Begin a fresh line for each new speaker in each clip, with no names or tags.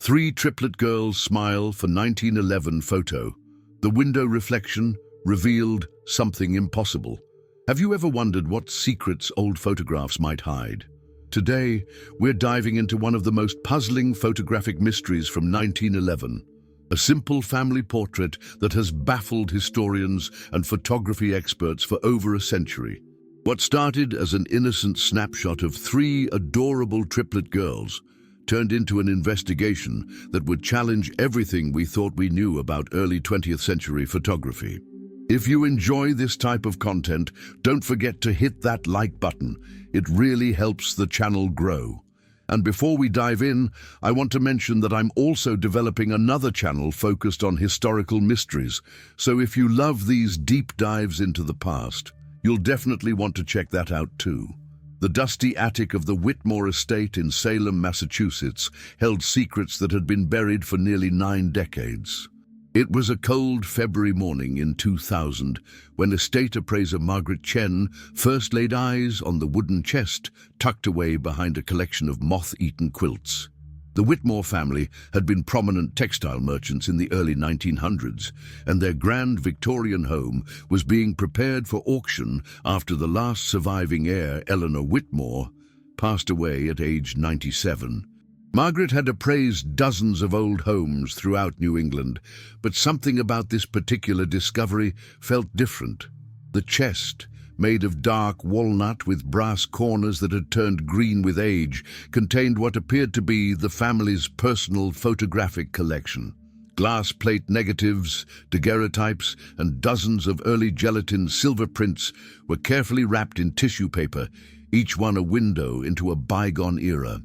Three triplet girls smile for 1911 photo. The window reflection revealed something impossible. Have you ever wondered what secrets old photographs might hide? Today, we're diving into one of the most puzzling photographic mysteries from 1911. A simple family portrait that has baffled historians and photography experts for over a century. What started as an innocent snapshot of three adorable triplet girls turned into an investigation that would challenge everything we thought we knew about early 20th century photography. If you enjoy this type of content, don't forget to hit that like button. It really helps the channel grow. And before we dive in, I want to mention that I'm also developing another channel focused on historical mysteries. So if you love these deep dives into the past, you'll definitely want to check that out too. The dusty attic of the Whitmore estate in Salem, Massachusetts, held secrets that had been buried for nearly 9 decades. It was a cold February morning in 2000 when estate appraiser Margaret Chen first laid eyes on the wooden chest tucked away behind a collection of moth-eaten quilts. The Whitmore family had been prominent textile merchants in the early 1900s, and their grand Victorian home was being prepared for auction after the last surviving heir, Eleanor Whitmore, passed away at age 97. Margaret had appraised dozens of old homes throughout New England, but something about this particular discovery felt different. The chest, made of dark walnut with brass corners that had turned green with age, contained what appeared to be the family's personal photographic collection. Glass plate negatives, daguerreotypes, and dozens of early gelatin silver prints were carefully wrapped in tissue paper, each one a window into a bygone era.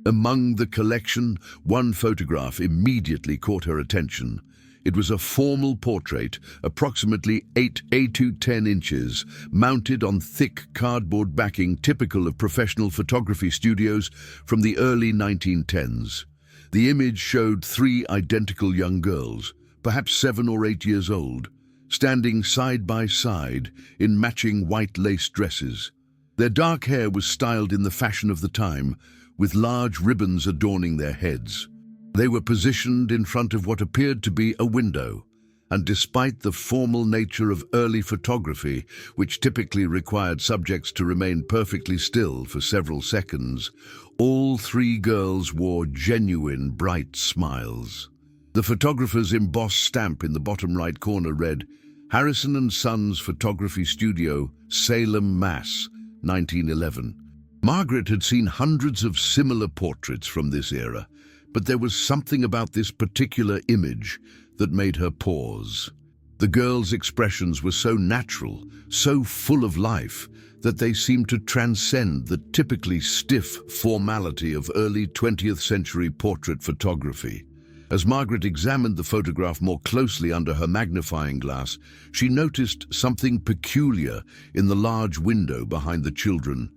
Among the collection, one photograph immediately caught her attention. It was a formal portrait, approximately 8 to 10 inches, mounted on thick cardboard backing typical of professional photography studios from the early 1910s. The image showed three identical young girls, perhaps 7 or 8 years old, standing side by side in matching white lace dresses. Their dark hair was styled in the fashion of the time, with large ribbons adorning their heads. They were positioned in front of what appeared to be a window, and despite the formal nature of early photography, which typically required subjects to remain perfectly still for several seconds, all three girls wore genuine bright smiles. The photographer's embossed stamp in the bottom right corner read, "Harrison & Sons Photography Studio, Salem, Mass, 1911. Margaret had seen hundreds of similar portraits from this era, but there was something about this particular image that made her pause. The girls' expressions were so natural, so full of life, that they seemed to transcend the typically stiff formality of early 20th century portrait photography. As Margaret examined the photograph more closely under her magnifying glass, she noticed something peculiar in the large window behind the children.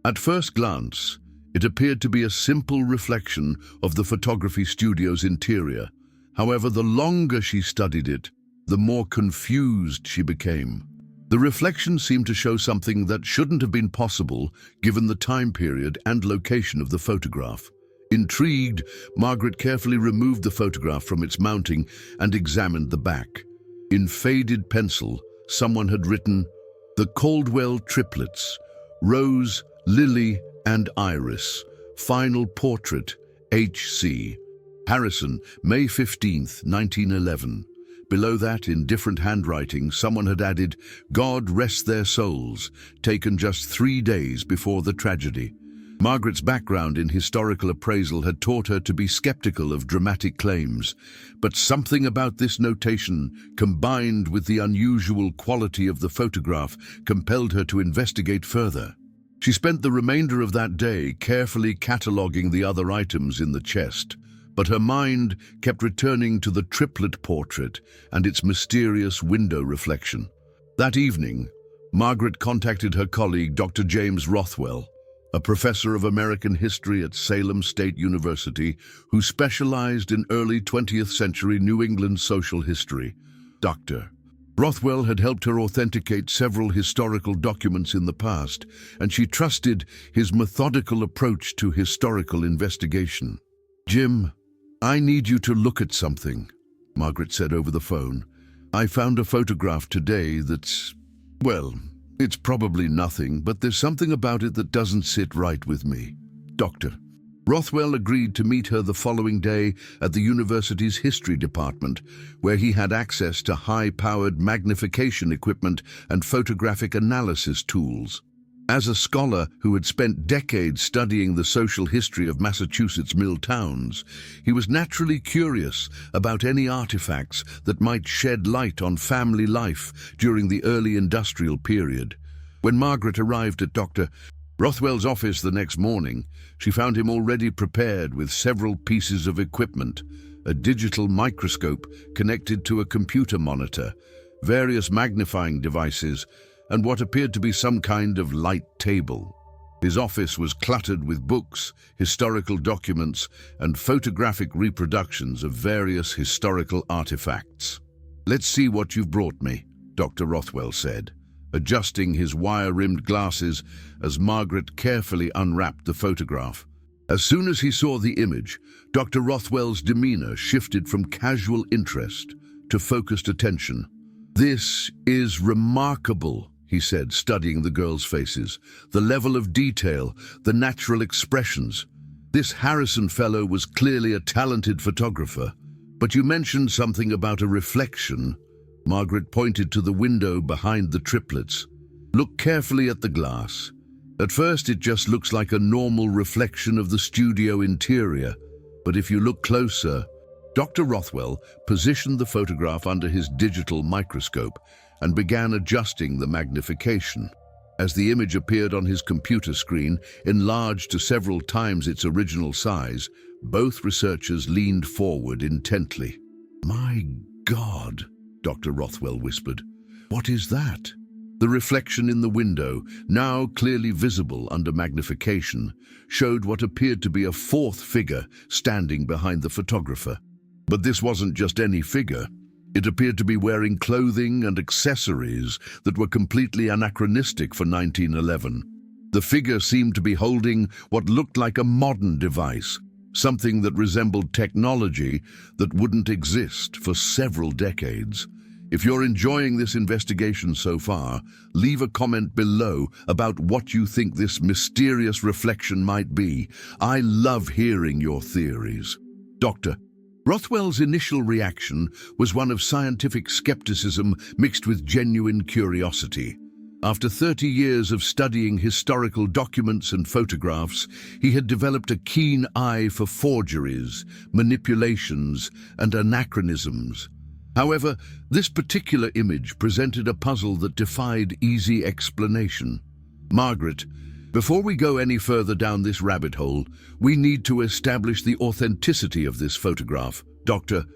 At first glance, it appeared to be a simple reflection of the photography studio's interior. However, the longer she studied it, the more confused she became. The reflection seemed to show something that shouldn't have been possible given the time period and location of the photograph. Intrigued, Margaret carefully removed the photograph from its mounting and examined the back. In faded pencil, someone had written, "The Caldwell Triplets, Rose, Lily, and Iris. Final Portrait, H.C. Harrison, May 15th, 1911. Below that, in different handwriting, someone had added, "God rest their souls," taken just 3 days before the tragedy. Margaret's background in historical appraisal had taught her to be skeptical of dramatic claims, but something about this notation, combined with the unusual quality of the photograph, compelled her to investigate further. She spent the remainder of that day carefully cataloguing the other items in the chest, but her mind kept returning to the triplet portrait and its mysterious window reflection. That evening, Margaret contacted her colleague, Dr. James Rothwell, a professor of American history at Salem State University who specialized in early 20th century New England social history. Dr. Rothwell had helped her authenticate several historical documents in the past, and she trusted his methodical approach to historical investigation. "Jim, "I need you to look at something," Margaret said over the phone. "I found a photograph today that's, well, it's probably nothing, but there's something about it that doesn't sit right with me." Dr. Rothwell agreed to meet her the following day at the university's history department, where he had access to high-powered magnification equipment and photographic analysis tools. As a scholar who had spent decades studying the social history of Massachusetts' mill towns, he was naturally curious about any artifacts that might shed light on family life during the early industrial period. When Margaret arrived at Dr. Rothwell's office the next morning, she found him already prepared with several pieces of equipment: a digital microscope connected to a computer monitor, various magnifying devices, and what appeared to be some kind of light table. His office was cluttered with books, historical documents, and photographic reproductions of various historical artifacts. "Let's see what you've brought me," Dr. Rothwell said, adjusting his wire-rimmed glasses as Margaret carefully unwrapped the photograph. As soon as he saw the image, Dr. Rothwell's demeanor shifted from casual interest to focused attention. "This is remarkable," he said, studying the girls' faces. "The level of detail, the natural expressions. This Harrison fellow was clearly a talented photographer. But you mentioned something about a reflection." Margaret pointed to the window behind the triplets. "Look carefully at the glass. At first it just looks like a normal reflection of the studio interior, but if you look closer..." Dr. Rothwell positioned the photograph under his digital microscope and began adjusting the magnification. As the image appeared on his computer screen, enlarged to several times its original size, both researchers leaned forward intently. "My God," Dr. Rothwell whispered. "What is that?" The reflection in the window, now clearly visible under magnification, showed what appeared to be a fourth figure standing behind the photographer. But this wasn't just any figure. It appeared to be wearing clothing and accessories that were completely anachronistic for 1911. The figure seemed to be holding what looked like a modern device, something that resembled technology that wouldn't exist for several decades. If you're enjoying this investigation so far, leave a comment below about what you think this mysterious reflection might be. I love hearing your theories. Dr. Rothwell's initial reaction was one of scientific skepticism mixed with genuine curiosity. After 30 years of studying historical documents and photographs, he had developed a keen eye for forgeries, manipulations, and anachronisms. However, this particular image presented a puzzle that defied easy explanation. "Margaret, before we go any further down this rabbit hole, we need to establish the authenticity of this photograph," Dr.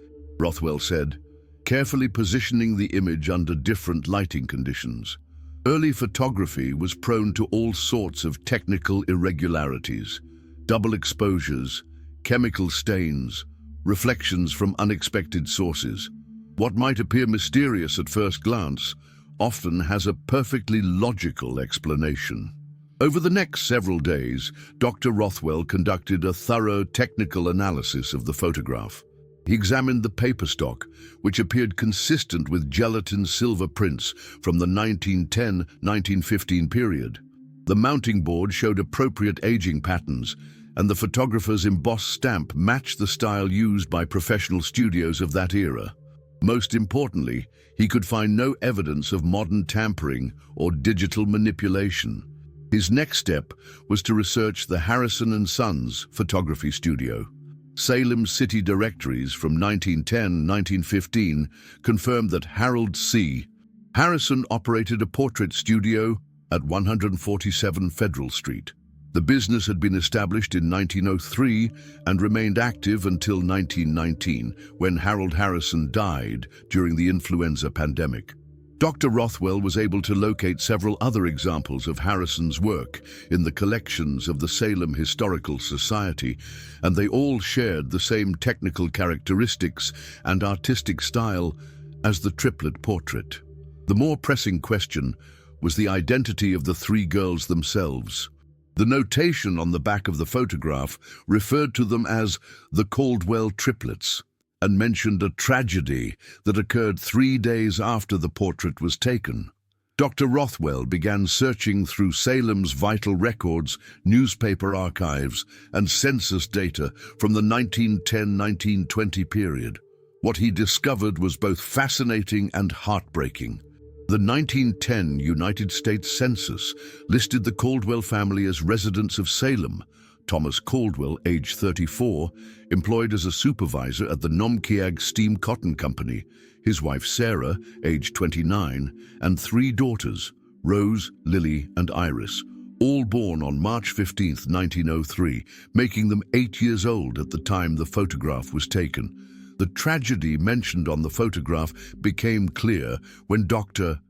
Rothwell said, carefully positioning the image under different lighting conditions. Early photography was prone to all sorts of technical irregularities: double exposures, chemical stains, reflections from unexpected sources. What might appear mysterious at first glance often has a perfectly logical explanation. Over the next several days, Dr. Rothwell conducted a thorough technical analysis of the photograph. He examined the paper stock, which appeared consistent with gelatin silver prints from the 1910-1915 period. The mounting board showed appropriate aging patterns, and the photographer's embossed stamp matched the style used by professional studios of that era. Most importantly, he could find no evidence of modern tampering or digital manipulation. His next step was to research the Harrison & Sons photography studio. Salem city directories from 1910-1915 confirmed that Harold C. Harrison operated a portrait studio at 147 Federal Street. The business had been established in 1903 and remained active until 1919, when Harold Harrison died during the influenza pandemic. Dr. Rothwell was able to locate several other examples of Harrison's work in the collections of the Salem Historical Society, and they all shared the same technical characteristics and artistic style as the triplet portrait. The more pressing question was the identity of the three girls themselves. The notation on the back of the photograph referred to them as the Caldwell triplets and mentioned a tragedy that occurred 3 days after the portrait was taken. Dr. Rothwell began searching through Salem's vital records, newspaper archives, and census data from the 1910-1920 period. What he discovered was both fascinating and heartbreaking. The 1910 United States Census listed the Caldwell family as residents of Salem. Thomas Caldwell, age 34, employed as a supervisor at the Nomkeag Steam Cotton Company, his wife Sarah, age 29, and 3 daughters, Rose, Lily, and Iris, all born on March 15, 1903, making them 8 years old at the time the photograph was taken. The tragedy mentioned on the photograph became clear when Dr.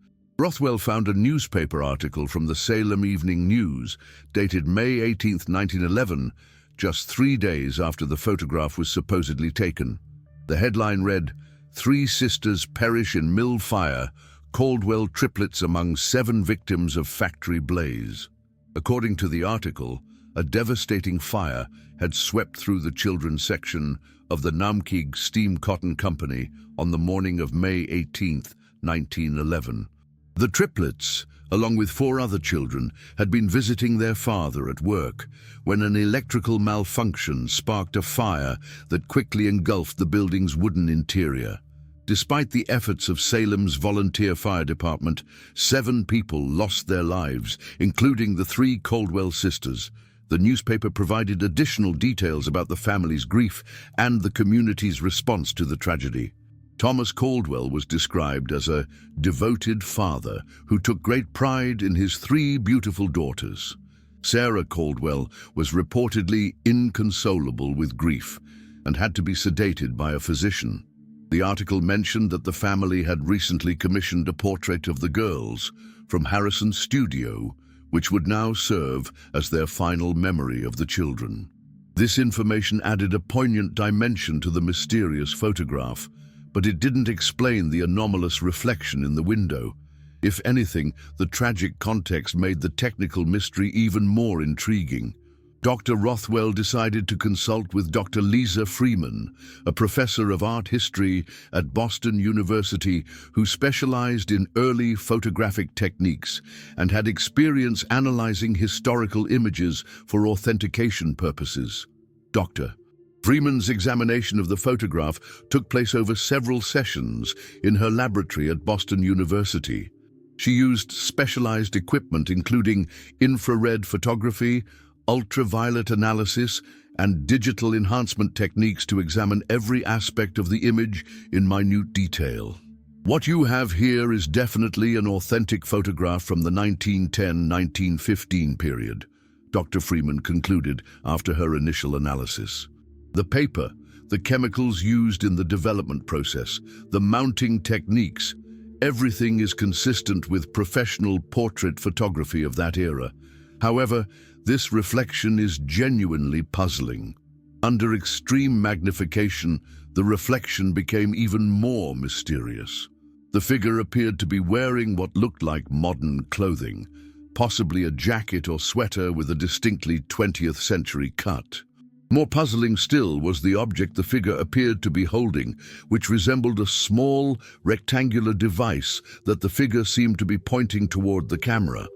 Rothwell found a newspaper article from the Salem Evening News, dated May 18, 1911, just 3 days after the photograph was supposedly taken. The headline read, "3 sisters perish in mill fire, Caldwell triplets among 7 victims of factory blaze." According to the article, a devastating fire had swept through the children's section of the Nomkeag Steam Cotton Company on the morning of May 18, 1911. The triplets, along with 4 other children, had been visiting their father at work when an electrical malfunction sparked a fire that quickly engulfed the building's wooden interior. Despite the efforts of Salem's volunteer fire department, 7 people lost their lives, including the 3 Caldwell sisters. The newspaper provided additional details about the family's grief and the community's response to the tragedy. Thomas Caldwell was described as a devoted father who took great pride in his 3 beautiful daughters. Sarah Caldwell was reportedly inconsolable with grief and had to be sedated by a physician. The article mentioned that the family had recently commissioned a portrait of the girls from Harrison's studio, which would now serve as their final memory of the children. This information added a poignant dimension to the mysterious photograph, but it didn't explain the anomalous reflection in the window. If anything, the tragic context made the technical mystery even more intriguing. Dr. Rothwell decided to consult with Dr. Lisa Freeman, a professor of art history at Boston University who specialized in early photographic techniques and had experience analyzing historical images for authentication purposes. Dr. Freeman's examination of the photograph took place over several sessions in her laboratory at Boston University. She used specialized equipment including infrared photography, ultraviolet analysis, and digital enhancement techniques to examine every aspect of the image in minute detail. What you have here is definitely an authentic photograph from the 1910-1915 period, Dr. Freeman concluded after her initial analysis. The paper, the chemicals used in the development process, the mounting techniques, everything is consistent with professional portrait photography of that era. However, this reflection is genuinely puzzling. Under extreme magnification, the reflection became even more mysterious. The figure appeared to be wearing what looked like modern clothing, possibly a jacket or sweater with a distinctly 20th century cut. More puzzling still was the object the figure appeared to be holding, which resembled a small, rectangular device that the figure seemed to be pointing toward the camera.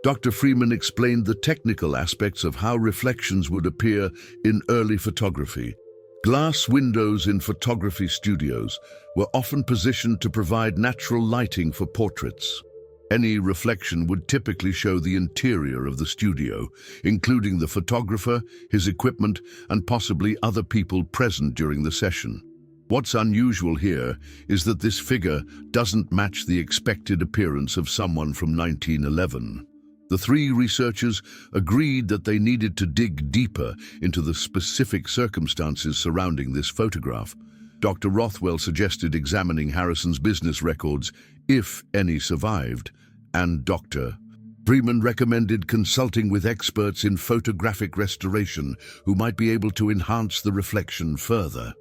Dr. Freeman explained the technical aspects of how reflections would appear in early photography. Glass windows in photography studios were often positioned to provide natural lighting for portraits. Any reflection would typically show the interior of the studio, including the photographer, his equipment, and possibly other people present during the session. What's unusual here is that this figure doesn't match the expected appearance of someone from 1911. The 3 researchers agreed that they needed to dig deeper into the specific circumstances surrounding this photograph. Dr. Rothwell suggested examining Harrison's business records, if any survived, and Dr. Freeman recommended consulting with experts in photographic restoration who might be able to enhance the reflection further.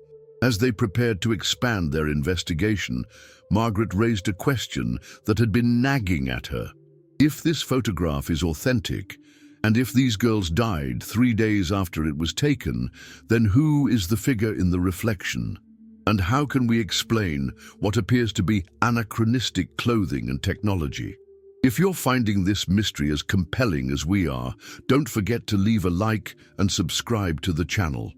As they prepared to expand their investigation, Margaret raised a question that had been nagging at her. If this photograph is authentic, And if these girls died 3 days after it was taken, then who is the figure in the reflection? And how can we explain what appears to be anachronistic clothing and technology? If you're finding this mystery as compelling as we are, don't forget to leave a like and subscribe to the channel.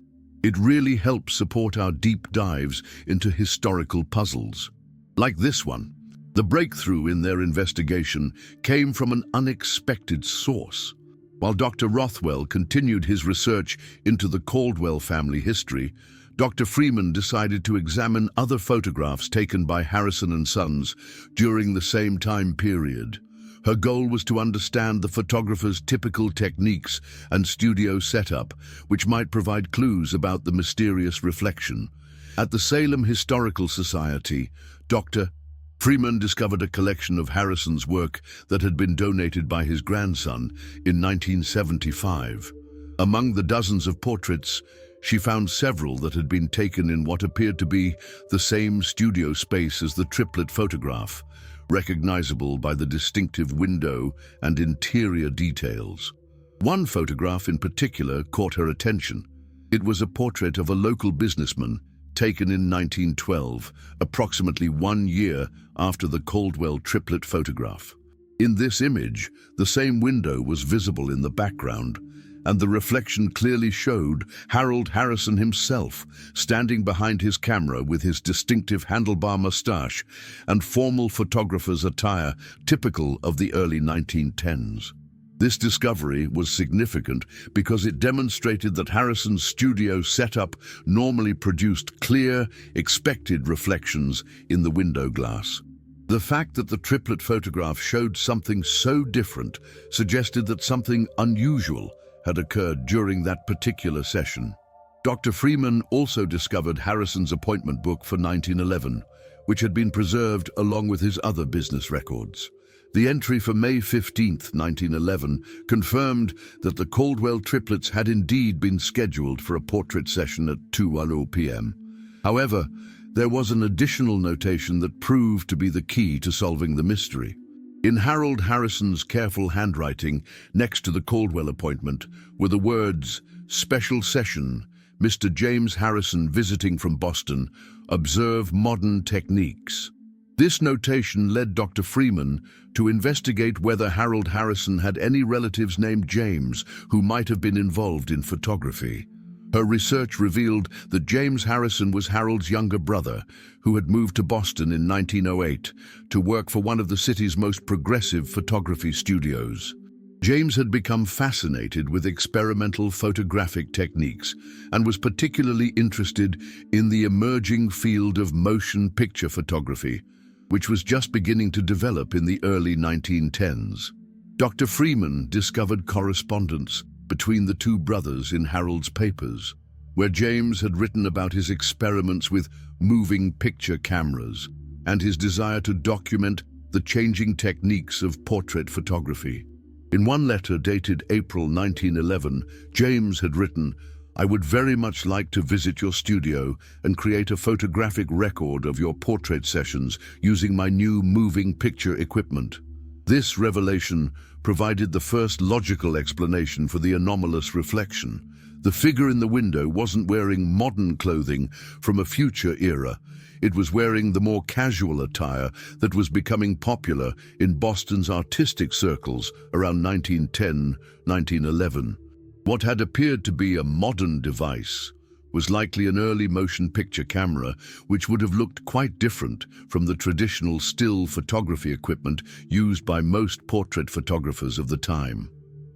It really helps support our deep dives into historical puzzles. Like this one, the breakthrough in their investigation came from an unexpected source. While Dr. Rothwell continued his research into the Caldwell family history, Dr. Freeman decided to examine other photographs taken by Harrison and Sons during the same time period. Her goal was to understand the photographer's typical techniques and studio setup, which might provide clues about the mysterious reflection. At the Salem Historical Society, Dr. Freeman discovered a collection of Harrison's work that had been donated by his grandson in 1975. Among the dozens of portraits, she found several that had been taken in what appeared to be the same studio space as the triplet photograph, recognizable by the distinctive window and interior details. One photograph in particular caught her attention. It was a portrait of a local businessman taken in 1912, approximately 1 year after the Caldwell triplet photograph. In this image, the same window was visible in the background, and the reflection clearly showed Harold Harrison himself standing behind his camera with his distinctive handlebar mustache and formal photographer's attire typical of the early 1910s. This discovery was significant because it demonstrated that Harrison's studio setup normally produced clear, expected reflections in the window glass. The fact that the triplet photograph showed something so different suggested that something unusual had occurred during that particular session. Dr. Freeman also discovered Harrison's appointment book for 1911, which had been preserved along with his other business records. The entry for May 15, 1911, confirmed that the Caldwell triplets had indeed been scheduled for a portrait session at 2:10 p.m. However, there was an additional notation that proved to be the key to solving the mystery. In Harold Harrison's careful handwriting next to the Caldwell appointment were the words, "Special session, Mr. James Harrison visiting from Boston, observe modern techniques." This notation led Dr. Freeman to investigate whether Harold Harrison had any relatives named James who might have been involved in photography. Her research revealed that James Harrison was Harold's younger brother, who had moved to Boston in 1908 to work for one of the city's most progressive photography studios. James had become fascinated with experimental photographic techniques and was particularly interested in the emerging field of motion picture photography, which was just beginning to develop in the early 1910s. Dr. Freeman discovered correspondence between the two brothers in Harold's papers, where James had written about his experiments with moving picture cameras and his desire to document the changing techniques of portrait photography. In one letter dated April 1911, James had written, "I would very much like to visit your studio and create a photographic record of your portrait sessions using my new moving picture equipment." This revelation provided the first logical explanation for the anomalous reflection. The figure in the window wasn't wearing modern clothing from a future era. It was wearing the more casual attire that was becoming popular in Boston's artistic circles around 1910-1911. What had appeared to be a modern device was likely an early motion picture camera, which would have looked quite different from the traditional still photography equipment used by most portrait photographers of the time.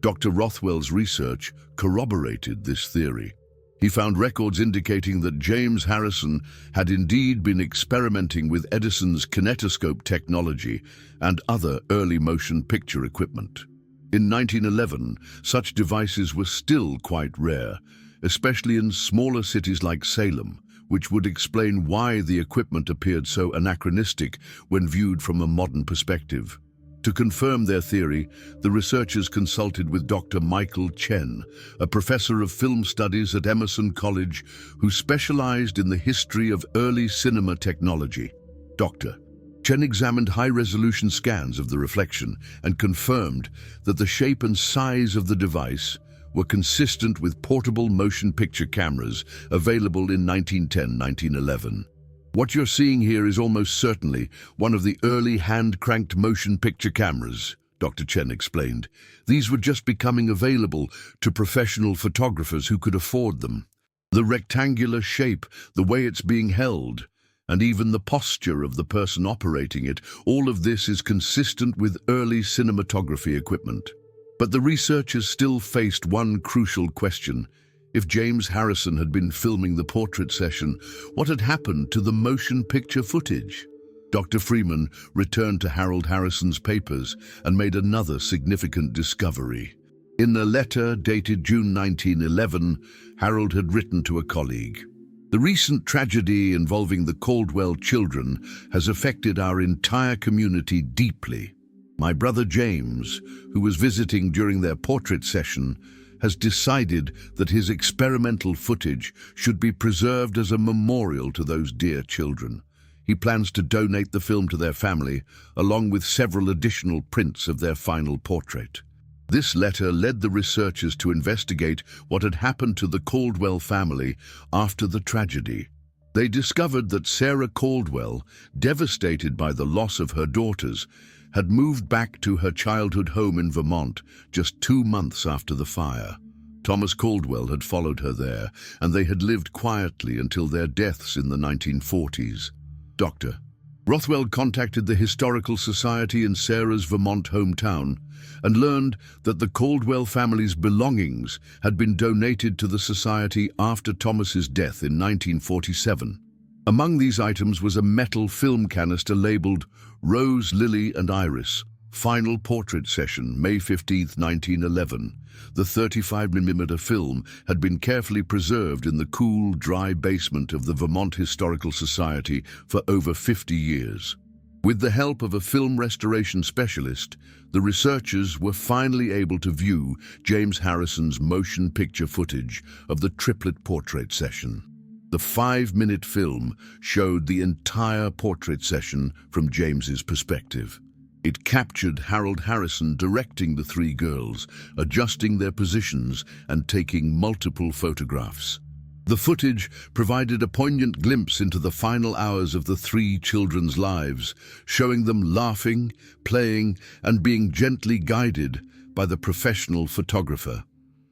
Dr. Rothwell's research corroborated this theory. He found records indicating that James Harrison had indeed been experimenting with Edison's kinetoscope technology and other early motion picture equipment. In 1911, such devices were still quite rare, especially in smaller cities like Salem, which would explain why the equipment appeared so anachronistic when viewed from a modern perspective. To confirm their theory, the researchers consulted with Dr. Michael Chen, a professor of film studies at Emerson College who specialized in the history of early cinema technology. Dr. Chen examined high-resolution scans of the reflection and confirmed that the shape and size of the device were consistent with portable motion picture cameras available in 1910-1911. What you're seeing here is almost certainly one of the early hand-cranked motion picture cameras, Dr. Chen explained. These were just becoming available to professional photographers who could afford them. The rectangular shape, the way it's being held, and even the posture of the person operating it, all of this is consistent with early cinematography equipment. But the researchers still faced one crucial question. If James Harrison had been filming the portrait session, what had happened to the motion picture footage? Dr. Freeman returned to Harold Harrison's papers and made another significant discovery. In a letter dated June 1911, Harold had written to a colleague, "The recent tragedy involving the Caldwell children has affected our entire community deeply. My brother James, who was visiting during their portrait session, has decided that his experimental footage should be preserved as a memorial to those dear children. He plans to donate the film to their family, along with several additional prints of their final portrait." This letter led the researchers to investigate what had happened to the Caldwell family after the tragedy. They discovered that Sarah Caldwell, devastated by the loss of her daughters, had moved back to her childhood home in Vermont just 2 months after the fire. Thomas Caldwell had followed her there, and they had lived quietly until their deaths in the 1940s. Dr. Rothwell contacted the Historical Society in Sarah's Vermont hometown and learned that the Caldwell family's belongings had been donated to the society after Thomas's death in 1947. Among these items was a metal film canister labeled Rose, Lily and Iris, Final Portrait Session, May 15, 1911. The 35mm film had been carefully preserved in the cool, dry basement of the Vermont Historical Society for over 50 years. With the help of a film restoration specialist, the researchers were finally able to view James Harrison's motion picture footage of the Triplet portrait session. The 5-minute film showed the entire portrait session from James's perspective. It captured Harold Harrison directing the 3 girls, adjusting their positions and taking multiple photographs. The footage provided a poignant glimpse into the final hours of the 3 children's lives, showing them laughing, playing, and being gently guided by the professional photographer.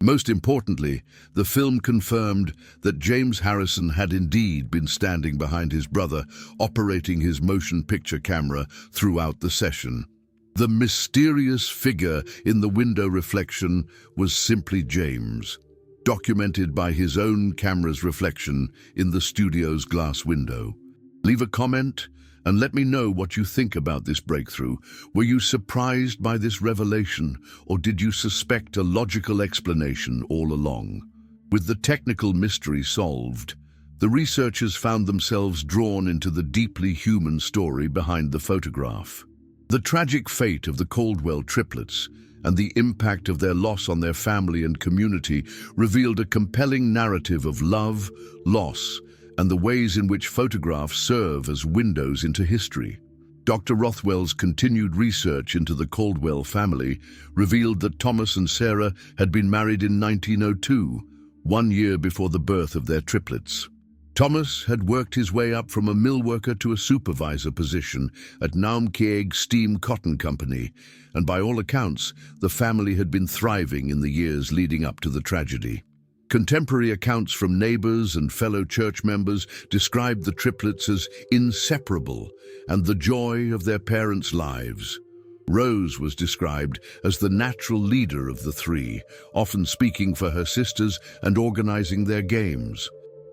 Most importantly, the film confirmed that James Harrison had indeed been standing behind his brother, operating his motion picture camera throughout the session. The mysterious figure in the window reflection was simply James, documented by his own camera's reflection in the studio's glass window. Leave a comment and let me know what you think about this breakthrough. Were you surprised by this revelation, or did you suspect a logical explanation all along? With the technical mystery solved, the researchers found themselves drawn into the deeply human story behind the photograph. The tragic fate of the Caldwell triplets and the impact of their loss on their family and community revealed a compelling narrative of love, loss, and the ways in which photographs serve as windows into history. Dr. Rothwell's continued research into the Caldwell family revealed that Thomas and Sarah had been married in 1902, 1 year before the birth of their triplets. Thomas had worked his way up from a mill worker to a supervisor position at Naumkeag Steam Cotton Company, and by all accounts, the family had been thriving in the years leading up to the tragedy. Contemporary accounts from neighbors and fellow church members described the triplets as inseparable and the joy of their parents' lives. Rose was described as the natural leader of the 3, often speaking for her sisters and organizing their games.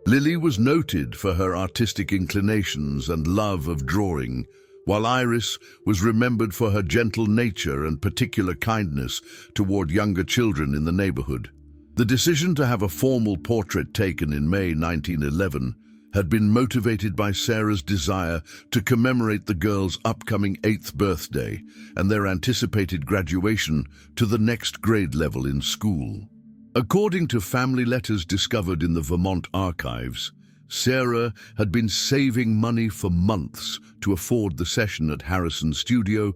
Lily was noted for her artistic inclinations and love of drawing, while Iris was remembered for her gentle nature and particular kindness toward younger children in the neighborhood. The decision to have a formal portrait taken in May 1911 had been motivated by Sarah's desire to commemorate the girls' upcoming 8th birthday and their anticipated graduation to the next grade level in school. According to family letters discovered in the Vermont archives, Sarah had been saving money for months to afford the session at Harrison's studio,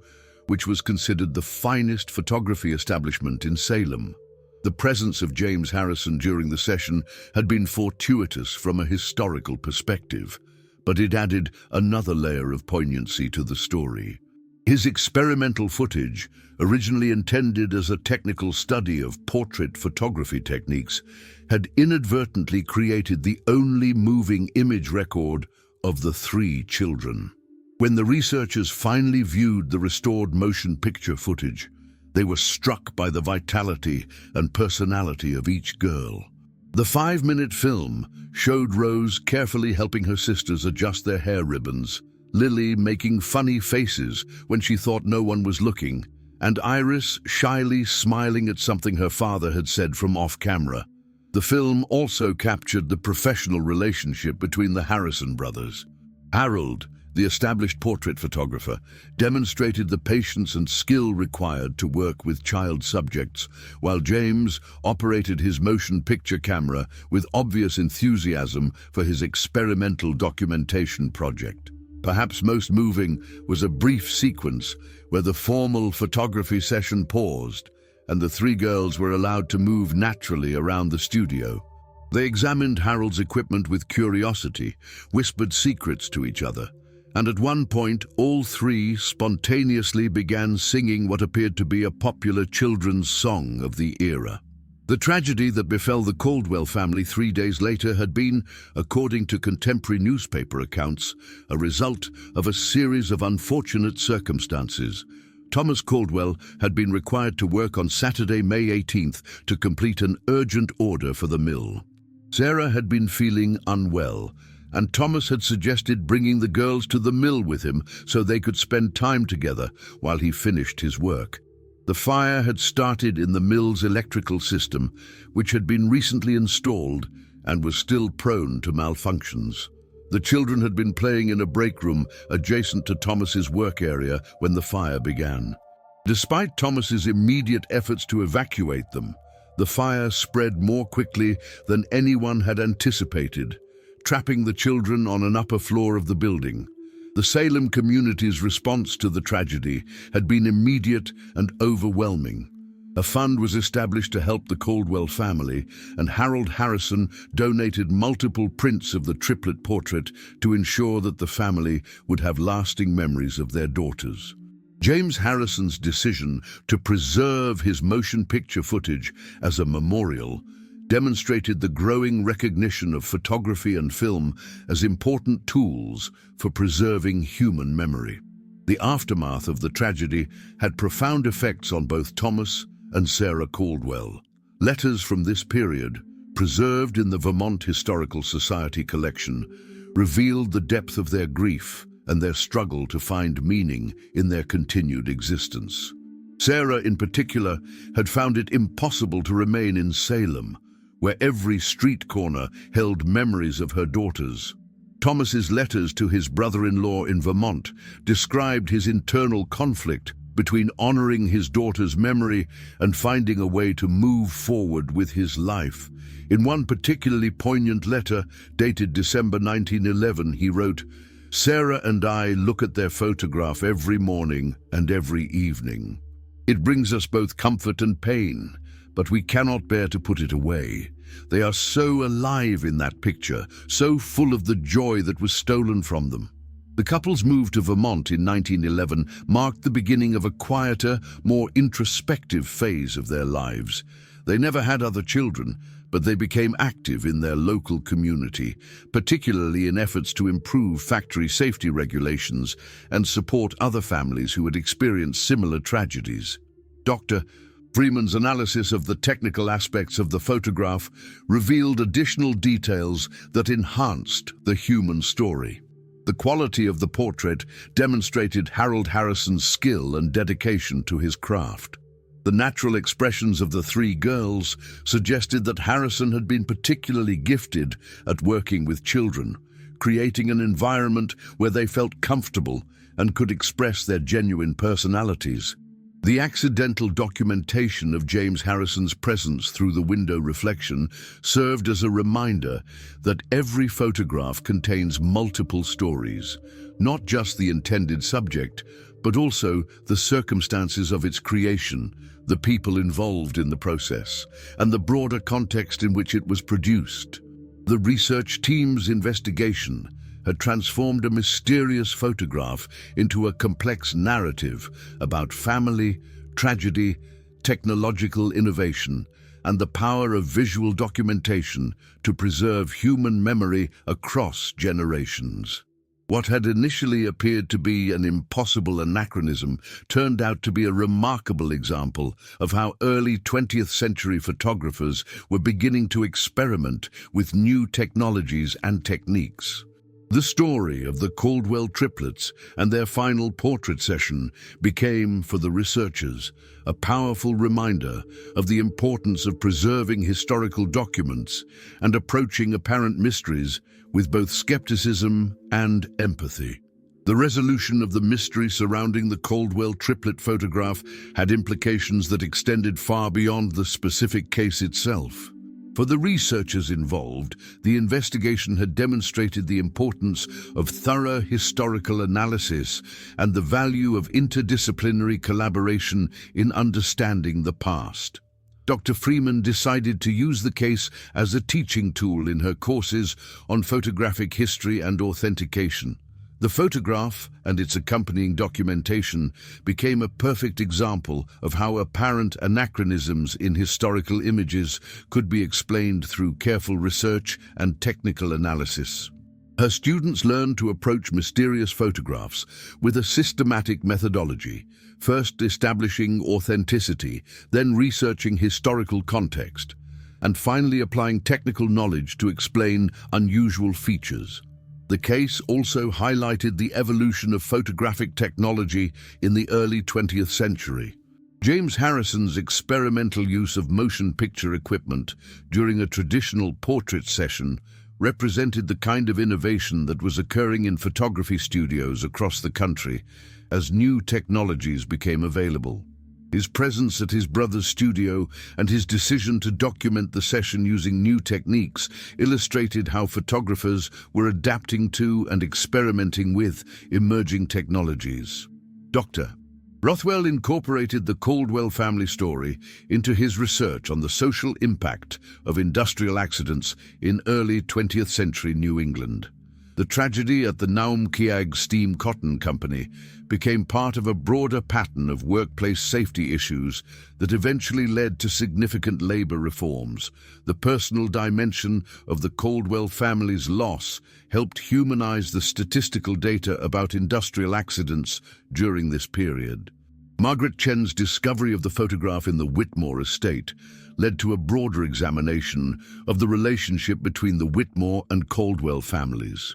which was considered the finest photography establishment in Salem. The presence of James Harrison during the session had been fortuitous from a historical perspective, but it added another layer of poignancy to the story. His experimental footage, originally intended as a technical study of portrait photography techniques, had inadvertently created the only moving image record of the three children. When the researchers finally viewed the restored motion picture footage, they were struck by the vitality and personality of each girl. The 5-minute film showed Rose carefully helping her sisters adjust their hair ribbons, Lily making funny faces when she thought no one was looking, and Iris shyly smiling at something her father had said from off-camera. The film also captured the professional relationship between the Harrison brothers. Harold, the established portrait photographer, demonstrated the patience and skill required to work with child subjects, while James operated his motion picture camera with obvious enthusiasm for his experimental documentation project. Perhaps most moving was a brief sequence where the formal photography session paused and the three girls were allowed to move naturally around the studio. They examined Harold's equipment with curiosity, whispered secrets to each other, and at one point all three spontaneously began singing what appeared to be a popular children's song of the era. The tragedy that befell the Caldwell family 3 days later had been, according to contemporary newspaper accounts, a result of a series of unfortunate circumstances. Thomas Caldwell had been required to work on Saturday, May 18th, to complete an urgent order for the mill. Sarah had been feeling unwell, and Thomas had suggested bringing the girls to the mill with him so they could spend time together while he finished his work. The fire had started in the mill's electrical system, which had been recently installed and was still prone to malfunctions. The children had been playing in a break room adjacent to Thomas's work area when the fire began. Despite Thomas's immediate efforts to evacuate them, the fire spread more quickly than anyone had anticipated, trapping the children on an upper floor of the building. The Salem community's response to the tragedy had been immediate and overwhelming. A fund was established to help the Caldwell family, and Harold Harrison donated multiple prints of the triplet portrait to ensure that the family would have lasting memories of their daughters. James Harrison's decision to preserve his motion picture footage as a memorial demonstrated the growing recognition of photography and film as important tools for preserving human memory. The aftermath of the tragedy had profound effects on both Thomas and Sarah Caldwell. Letters from this period, preserved in the Vermont Historical Society collection, revealed the depth of their grief and their struggle to find meaning in their continued existence. Sarah, in particular, had found it impossible to remain in Salem, where every street corner held memories of her daughters. Thomas's letters to his brother-in-law in Vermont described his internal conflict between honoring his daughter's memory and finding a way to move forward with his life. In one particularly poignant letter, dated December 1911, he wrote, "Sarah and I look at their photograph every morning and every evening. It brings us both comfort and pain, but we cannot bear to put it away. They are so alive in that picture, so full of the joy that was stolen from them." The couple's move to Vermont in 1911 marked the beginning of a quieter, more introspective phase of their lives. They never had other children, but they became active in their local community, particularly in efforts to improve factory safety regulations and support other families who had experienced similar tragedies. Dr. Freeman's analysis of the technical aspects of the photograph revealed additional details that enhanced the human story. The quality of the portrait demonstrated Harold Harrison's skill and dedication to his craft. The natural expressions of the three girls suggested that Harrison had been particularly gifted at working with children, creating an environment where they felt comfortable and could express their genuine personalities. The accidental documentation of James Harrison's presence through the window reflection served as a reminder that every photograph contains multiple stories, not just the intended subject, but also the circumstances of its creation, the people involved in the process, and the broader context in which it was produced. The research team's investigation had transformed a mysterious photograph into a complex narrative about family, tragedy, technological innovation, and the power of visual documentation to preserve human memory across generations. What had initially appeared to be an impossible anachronism turned out to be a remarkable example of how early 20th century photographers were beginning to experiment with new technologies and techniques. The story of the Caldwell triplets and their final portrait session became, for the researchers, a powerful reminder of the importance of preserving historical documents and approaching apparent mysteries with both skepticism and empathy. The resolution of the mystery surrounding the Caldwell triplet photograph had implications that extended far beyond the specific case itself. For the researchers involved, the investigation had demonstrated the importance of thorough historical analysis and the value of interdisciplinary collaboration in understanding the past. Dr. Freeman decided to use the case as a teaching tool in her courses on photographic history and authentication. The photograph and its accompanying documentation became a perfect example of how apparent anachronisms in historical images could be explained through careful research and technical analysis. Her students learned to approach mysterious photographs with a systematic methodology, first establishing authenticity, then researching historical context, and finally applying technical knowledge to explain unusual features. The case also highlighted the evolution of photographic technology in the early 20th century. James Harrison's experimental use of motion picture equipment during a traditional portrait session represented the kind of innovation that was occurring in photography studios across the country as new technologies became available. His presence at his brother's studio and his decision to document the session using new techniques illustrated how photographers were adapting to and experimenting with emerging technologies. Dr. Rothwell incorporated the Caldwell family story into his research on the social impact of industrial accidents in early 20th century New England. The tragedy at the Naumkeag Steam Cotton Company became part of a broader pattern of workplace safety issues that eventually led to significant labor reforms. The personal dimension of the Caldwell family's loss helped humanize the statistical data about industrial accidents during this period. Margaret Chen's discovery of the photograph in the Whitmore estate led to a broader examination of the relationship between the Whitmore and Caldwell families.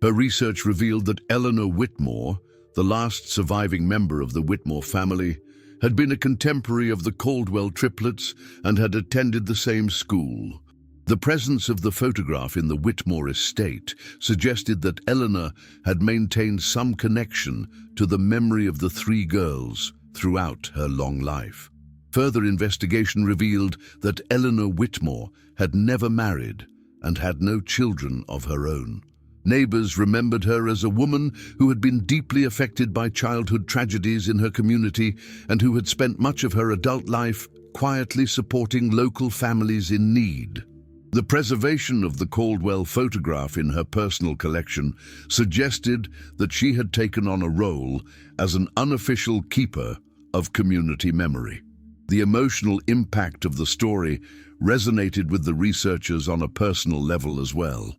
Her research revealed that Eleanor Whitmore, the last surviving member of the Whitmore family, had been a contemporary of the Caldwell triplets and had attended the same school. The presence of the photograph in the Whitmore estate suggested that Eleanor had maintained some connection to the memory of the three girls throughout her long life. Further investigation revealed that Eleanor Whitmore had never married and had no children of her own. Neighbors remembered her as a woman who had been deeply affected by childhood tragedies in her community and who had spent much of her adult life quietly supporting local families in need. The preservation of the Caldwell photograph in her personal collection suggested that she had taken on a role as an unofficial keeper of community memory. The emotional impact of the story resonated with the researchers on a personal level as well.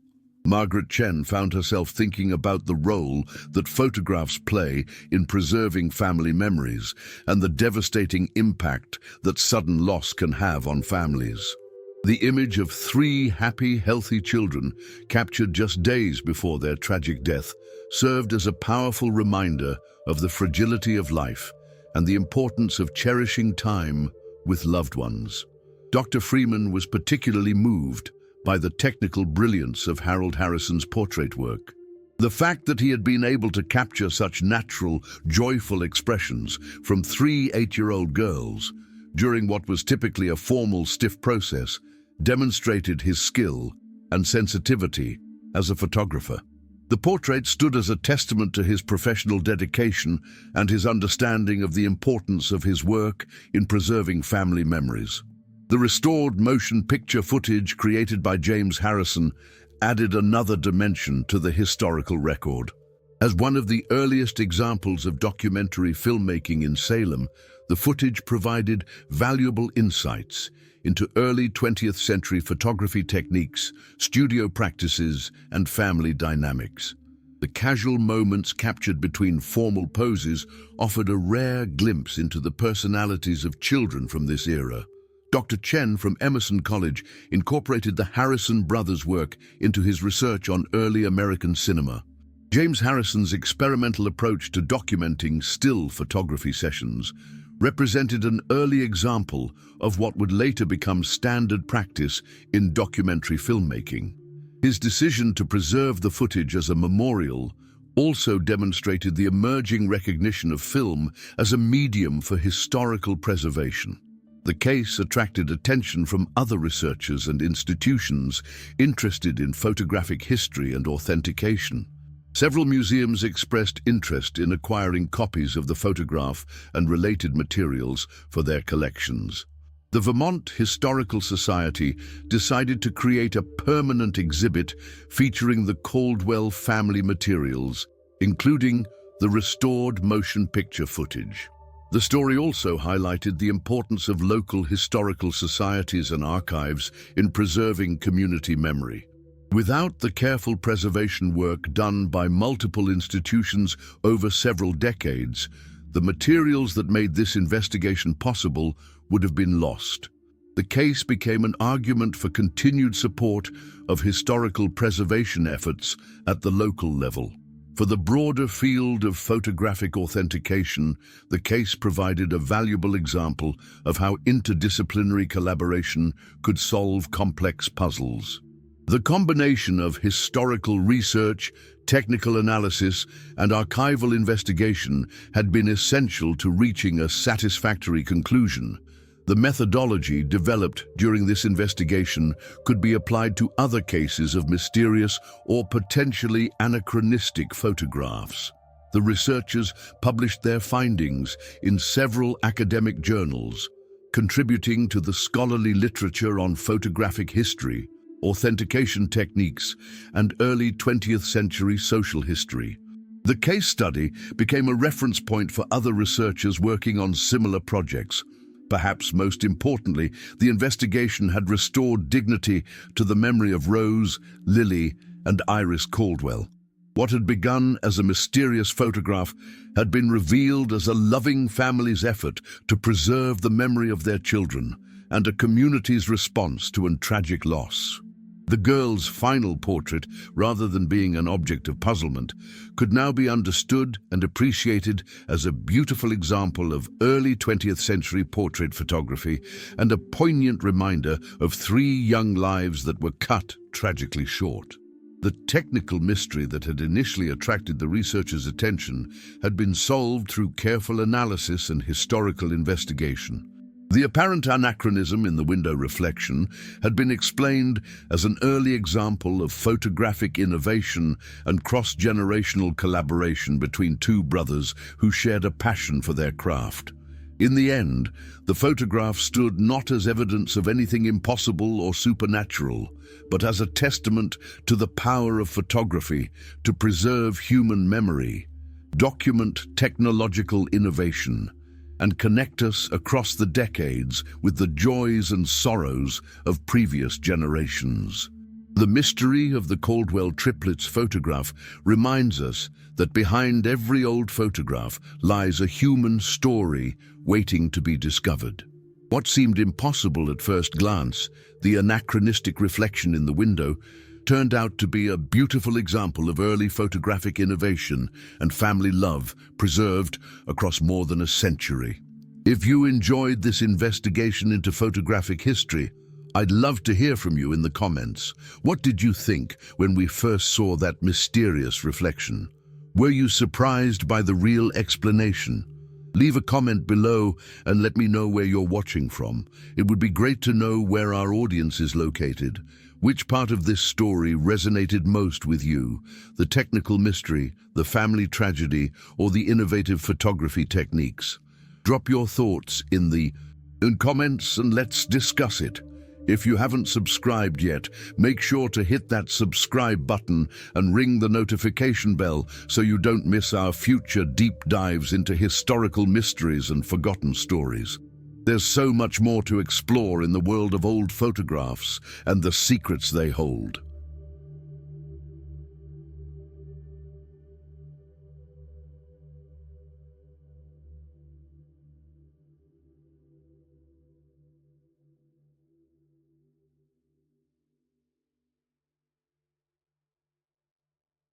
Margaret Chen found herself thinking about the role that photographs play in preserving family memories and the devastating impact that sudden loss can have on families. The image of three happy, healthy children, captured just days before their tragic death, served as a powerful reminder of the fragility of life and the importance of cherishing time with loved ones. Dr. Freeman was particularly moved by the technical brilliance of Harold Harrison's portrait work. The fact that he had been able to capture such natural, joyful expressions from three 8-year-old girls during what was typically a formal, stiff process demonstrated his skill and sensitivity as a photographer. The portrait stood as a testament to his professional dedication and his understanding of the importance of his work in preserving family memories. The restored motion picture footage created by James Harrison added another dimension to the historical record. As one of the earliest examples of documentary filmmaking in Salem, the footage provided valuable insights into early 20th century photography techniques, studio practices, and family dynamics. The casual moments captured between formal poses offered a rare glimpse into the personalities of children from this era. Dr. Chen from Emerson College incorporated the Harrison brothers' work into his research on early American cinema. James Harrison's experimental approach to documenting still photography sessions represented an early example of what would later become standard practice in documentary filmmaking. His decision to preserve the footage as a memorial also demonstrated the emerging recognition of film as a medium for historical preservation. The case attracted attention from other researchers and institutions interested in photographic history and authentication. Several museums expressed interest in acquiring copies of the photograph and related materials for their collections. The Vermont Historical Society decided to create a permanent exhibit featuring the Caldwell family materials, including the restored motion picture footage. The story also highlighted the importance of local historical societies and archives in preserving community memory. Without the careful preservation work done by multiple institutions over several decades, the materials that made this investigation possible would have been lost. The case became an argument for continued support of historical preservation efforts at the local level. For the broader field of photographic authentication, the case provided a valuable example of how interdisciplinary collaboration could solve complex puzzles. The combination of historical research, technical analysis, and archival investigation had been essential to reaching a satisfactory conclusion. The methodology developed during this investigation could be applied to other cases of mysterious or potentially anachronistic photographs. The researchers published their findings in several academic journals, contributing to the scholarly literature on photographic history, authentication techniques, and early 20th century social history. The case study became a reference point for other researchers working on similar projects. Perhaps most importantly, the investigation had restored dignity to the memory of Rose, Lily, and Iris Caldwell. What had begun as a mysterious photograph had been revealed as a loving family's effort to preserve the memory of their children and a community's response to a tragic loss. The girl's final portrait, rather than being an object of puzzlement, could now be understood and appreciated as a beautiful example of early 20th century portrait photography and a poignant reminder of 3 young lives that were cut tragically short. The technical mystery that had initially attracted the researchers' attention had been solved through careful analysis and historical investigation. The apparent anachronism in the window reflection had been explained as an early example of photographic innovation and cross-generational collaboration between 2 brothers who shared a passion for their craft. In the end, the photograph stood not as evidence of anything impossible or supernatural, but as a testament to the power of photography to preserve human memory, document technological innovation, and connect us across the decades with the joys and sorrows of previous generations. The mystery of the Caldwell triplets photograph reminds us that behind every old photograph lies a human story waiting to be discovered. What seemed impossible at first glance, the anachronistic reflection in the window, turned out to be a beautiful example of early photographic innovation and family love preserved across more than a century. If you enjoyed this investigation into photographic history, I'd love to hear from you in the comments. What did you think when we first saw that mysterious reflection? Were you surprised by the real explanation? Leave a comment below and let me know where you're watching from. It would be great to know where our audience is located. Which part of this story resonated most with you? The technical mystery, the family tragedy, or the innovative photography techniques? Drop your thoughts in the comments and let's discuss it. If you haven't subscribed yet, make sure to hit that subscribe button and ring the notification bell so you don't miss our future deep dives into historical mysteries and forgotten stories. There's so much more to explore in the world of old photographs and the secrets they hold.